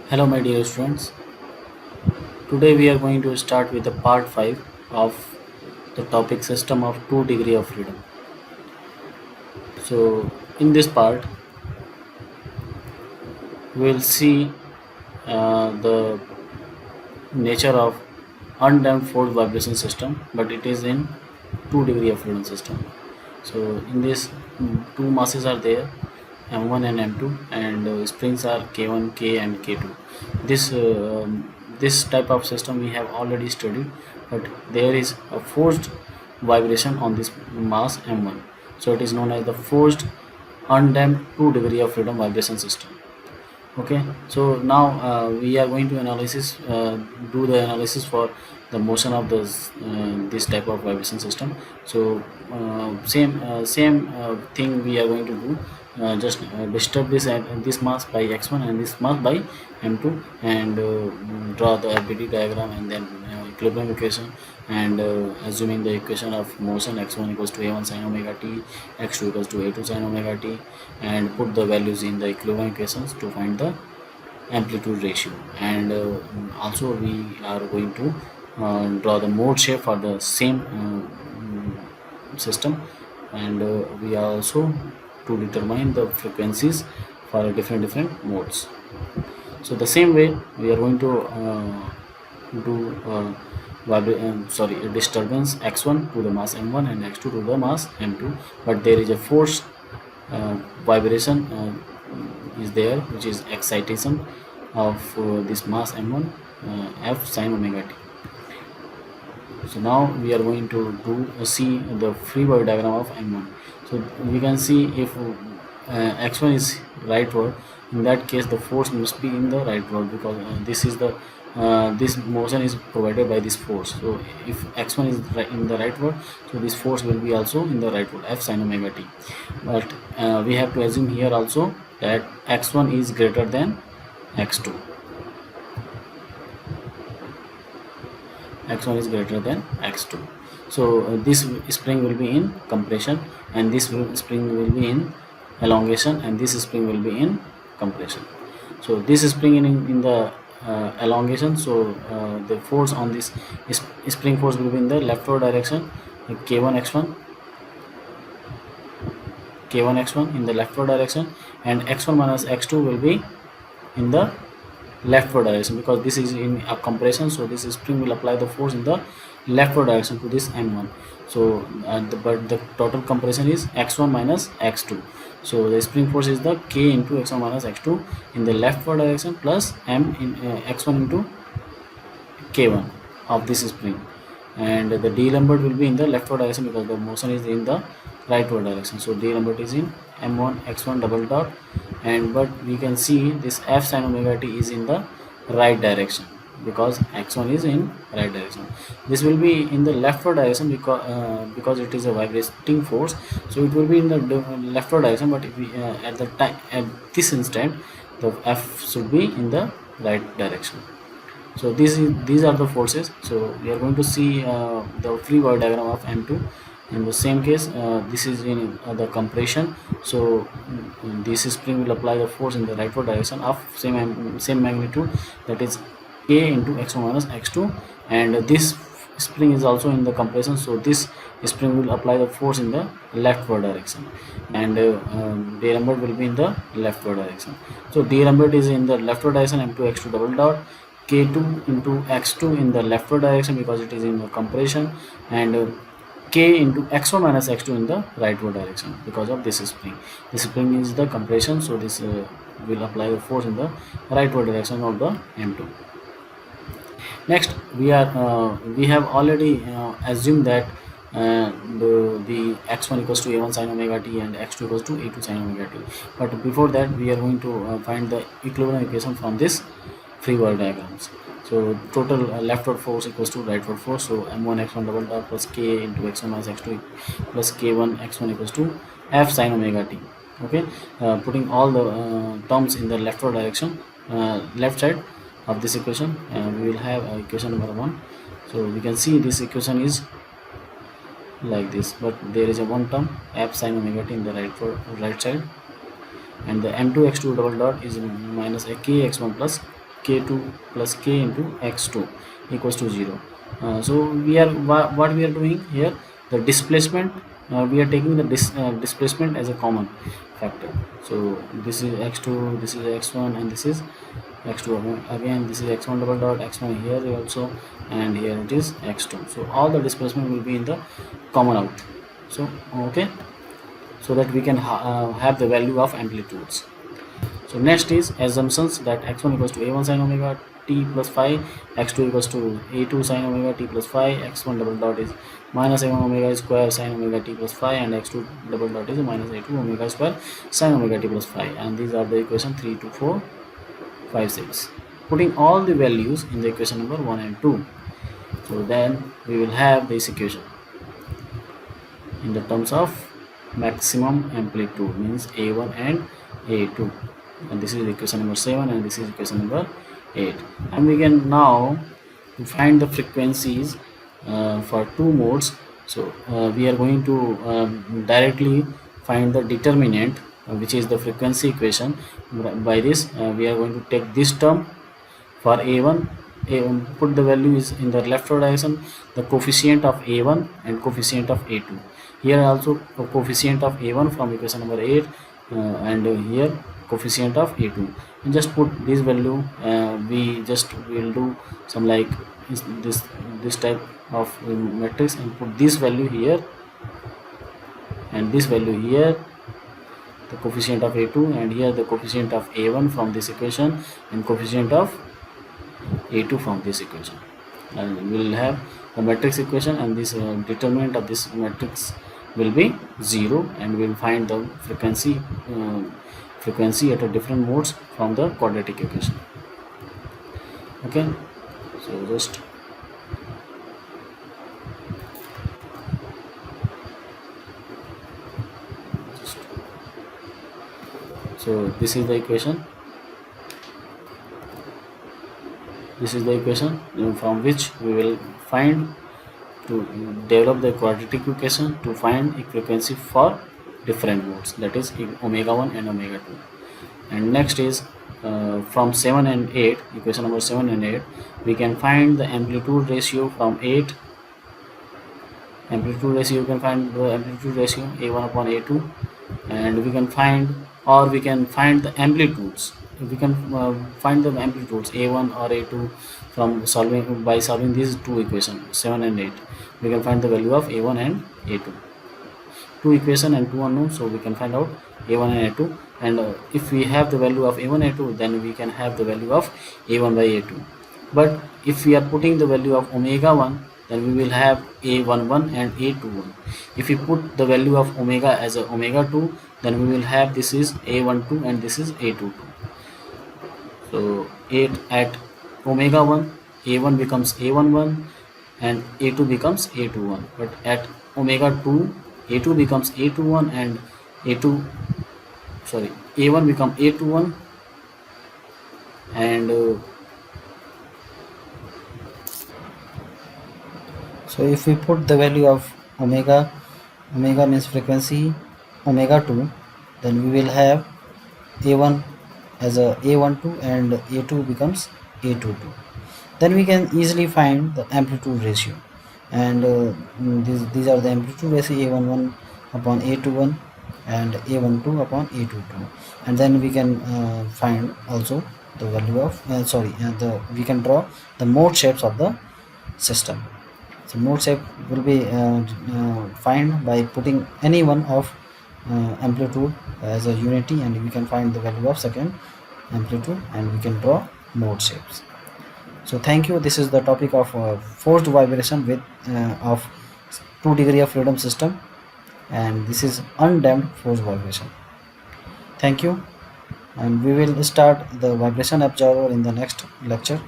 Hello, my dear students. Today we are going to start with the part 5 of the topic system of 2 degree of freedom. So, in this part, we will see the nature of undamped force vibration system, but it is in 2 degree of freedom system. So, in this, two masses are there, m1 and m2, and springs are k1, k and k2. This type of system we have already studied, but there is a forced vibration on this mass m1, so it is known as the forced undamped 2 degree of freedom vibration system. Okay, so now we are going to do the analysis for the motion of this type of vibration system. So same thing we are going to do. Just disturb this mass by x1 and this mass by m2, and draw the RBD diagram, and then equilibrium equation, and assuming the equation of motion x1 equals to a1 sin omega t, x2 equals to a2 sin omega t, and put the values in the equilibrium equations to find the amplitude ratio. And also we are going to draw the mode shape for the same system, and we are also to determine the frequencies for different modes. So the same way we are going to do a disturbance x1 to the mass m1 and x2 to the mass m2, but there is a force vibration is there, which is excitation of this mass m1, f sin omega t. So now we are going to see the free body diagram of m1. So we can see if x1 is rightward, in that case the force must be in the rightward, because this motion is provided by this force. So if x1 is in the rightward, so this force will be also in the rightward, f sin omega t. But we have to assume here also that x1 is greater than x2. x1 is greater than x2. So this spring will be in compression, and this spring will be in elongation, and this spring will be in compression. So this spring in the elongation, so the force on this spring force will be in the leftward direction, k1 x1 in the leftward direction, and x1 minus x2 will be in the leftward direction, because this is in a compression, so this spring will apply the force in the leftward direction to this m1. So but the total compression is x1 minus x2, so the spring force is the k into x1 minus x2 in the leftward direction plus m in x1 into k1 of this spring, and the d Lambert will be in the leftward direction because the motion is in the rightward direction. So d Lambert is in m1 x1 double dot, and but we can see this f sin omega t is in the right direction because x1 is in right direction. This will be in the leftward direction because it is a vibrating force, so it will be in the leftward direction, but if we at this instant the f should be in the right direction. So these are the forces. So we are going to see the free body diagram of m2. In the same case, this is in the compression, so this spring will apply the force in the rightward direction of same magnitude, that is k into x1 minus x2, and this spring is also in the compression, so this spring will apply the force in the leftward direction, and d Lambert will be in the leftward direction. So d Lambert is in the leftward direction, m2 x2 double dot, k2 into x2 in the leftward direction because it is in the compression, and k into x1 minus x2 in the rightward direction because of this spring. This spring is the compression, so this will apply the force in the rightward direction of the m2. Next, we have already assumed that the x1 equals to a1 sin omega t and x2 equals to a2 sin omega t. But before that, we are going to find the equilibrium equation from this free body diagrams. So total leftward force equals to rightward force. So m1 x1 double dot plus k into x1 minus x2 plus k1 x1 equals to f sin omega t. Okay, putting all the terms in the leftward direction, left side of this equation, we will have equation number 1. So we can see this equation is like this, but there is a one term f sin omega t in the right side, and the m2 x2 double dot is minus a k x1 plus k2 plus k into x2 equals to 0. So we are what we are doing here, the displacement, we are taking the displacement as a common factor. So this is x2, this is x1, and this is x2 again, this is x1 double dot x1 here also, and here it is x2. So all the displacement will be in the common out. So okay, so that we can have the value of amplitudes. So next is assumptions that x1 equals to a1 sin omega t plus phi, x2 equals to a2 sin omega t plus phi, x1 double dot is minus a1 omega square sin omega t plus phi, and x2 double dot is minus a2 omega square sin omega t plus phi. And these are the equation 3 to 4, 5, 6. Putting all the values in the equation number 1 and 2. So then we will have this equation in the terms of maximum amplitude, means a1 and a2, and this is equation number 7, and this is equation number 8. And we can now find the frequencies for two modes. So we are going to directly find the determinant, which is the frequency equation. By this we are going to take this term for a1, put the value is in the left direction, the coefficient of a1 and coefficient of a2. Here also a coefficient of a1 from equation number 8, and here coefficient of a2, and just put this value. We just will do some like this type of matrix, and put this value here and this value here, the coefficient of a2, and here the coefficient of a1 from this equation, and coefficient of a2 from this equation, and we will have the matrix equation, and this determinant of this matrix will be 0, and we will find the frequency at a different modes from the quadratic equation. Okay, so so this is the equation. This is the equation from which we will find to develop the quadratic equation to find a frequency for different modes, that is omega 1 and omega 2. And next is from 7 and 8, equation number 7 and 8, we can find the amplitude ratio from 8. Amplitude ratio, you can find the amplitude ratio a1 upon a2, and we can find, or we can find the amplitudes. We can find the amplitudes a1 or a2 from solving, by solving these two equations 7 and 8. We can find the value of a1 and a2, two equation and two unknowns, so we can find out a1 and a2. And if we have the value of a1 a2, then we can have the value of a1 by a2. But if we are putting the value of omega 1, then we will have a11 and a21. If we put the value of omega as a omega 2, then we will have this is a12 and this is a22. So at omega 1, a1 becomes a11 and a2 becomes a21, but at omega 2, a2 becomes a21 and a1 becomes a21, and so if we put the value of omega means frequency omega 2, then we will have a1 as a a12 and a2 becomes a22. Then we can easily find the amplitude ratio, and these are the amplitude ratio a11 upon a21 and a12 upon a22. And then we can find also the value of we can draw the mode shapes of the system. So mode shape will be find by putting any one of amplitude as a unity, and we can find the value of second amplitude, and we can draw mode shapes. So thank you. This is the topic of forced vibration with of 2 degree of freedom system, and this is undamped forced vibration. Thank you, and we will start the vibration observer in the next lecture.